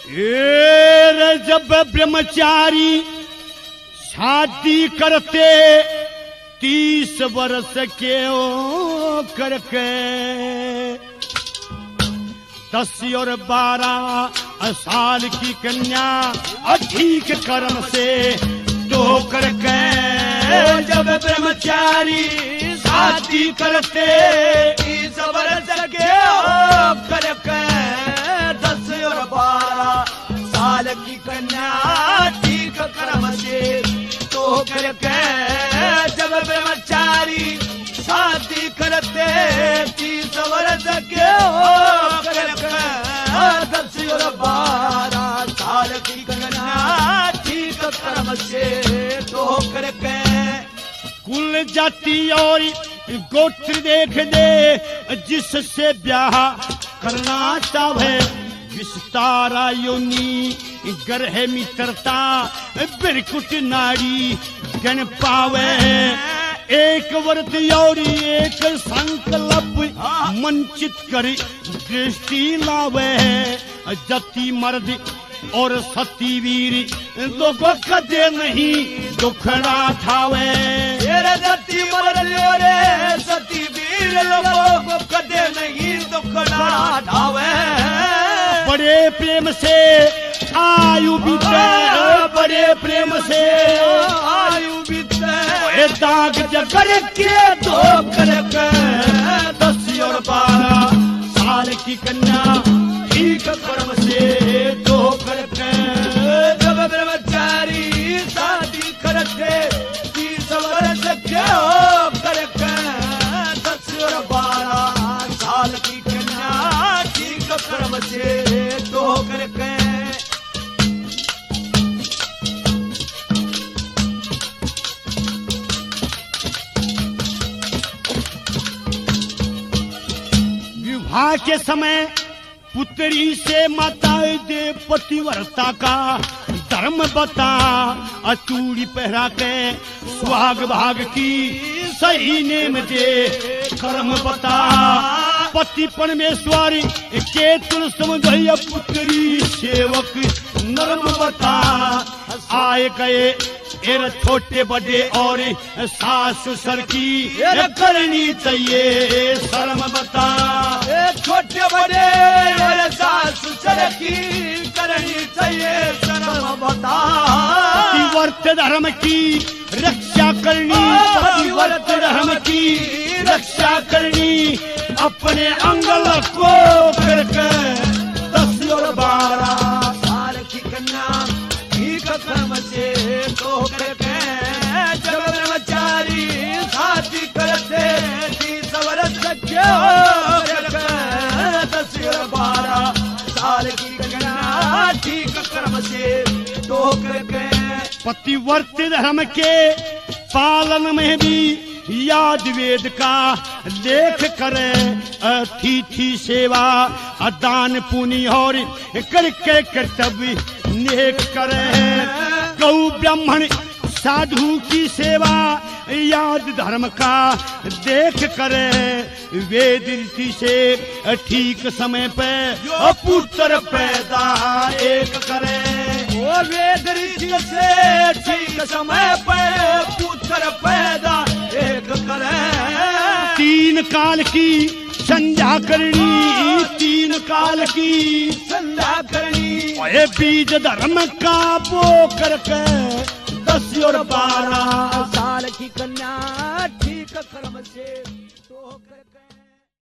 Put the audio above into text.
जब ब्रह्मचारी शादी करते 30 वर्ष के ओ करके 10 और 12 साल की कन्या अधिक कर्म से तो करके जब ब्रह्मचारी शादी करते 30 वर्ष के ओ करके 10 और 12 साल की कन्या अधिक कर्म से तो करके जब ब्रह्मचारी शादी करते 30 वर्ष के हो करके 10 और 12 साल की कन्या ठीक कर्म से तो करके कुल जाति और गोत्र देख दे जिससे ब्याह करना चाहे विस्तारा योनि गर्ह मित्रता बिरकुट नारी गण पावे एक व्रत और एक संकल्प मंचित कर दृष्टि लावे जति मर्द और सती वीर लोगों कदे नहीं दुखड़ा ठावे जति मर्द और सती वीर लोगों को कदे नहीं दुखड़ा ठावे बड़े प्रेम से आयु बीते बड़े प्रेम से आयु बीते दाग जगर के दो करके 10 और 12 साल की कन्या ठीक कर्म से दो करके जब ब्रह्मचारी शादी करते 30 वर्ष के हो करके 10 और 12 साल की कन्या ठीक कर्म से दो करके विवाह के समय पुत्री से माता दे पतिव्रता का धर्म बता अचूड़ी पहरा के सुहाग भाग की सही नेम दे कर्म बता पति परमेश्वरी के तुल समझ पुत्री सेवक नर्म बता आए गए एर छोटे बड़े और सास ससुर की करनी चाहिए शर्म बता छोटे बड़े और सास ससुर की करनी चाहिए शर्म बता पतिव्रत धर्म की रक्षा करनी पतिव्रत धर्म की रक्षा करनी अपने अंगल को करके 10 और 12 साल की कन्या ठीक कर्म से तो करके जब ब्रह्मचारी शादी करते 30 वर्ष के हो करके 10 और 12 साल की कन्या ठीक कर्म से तो करके पतिव्रत धर्म के पालन में भी याद वेद का लेख करे अतिथि सेवा दान पुण्य और करके कर्तव्य नेक करे गौ ब्राह्मण साधु की सेवा याद धर्म का देख करे वेद रीति से ठीक समय पे पुत्र पैदा एक करे वो वेद रीति से ठीक समय पे पुत्र पैदा एक करे 3 काल की संध्या करनी 3 काल की संध्या करनी बीज धर्म का बो करके 10 और 12 साल की कन्या ठीक कर्म से तो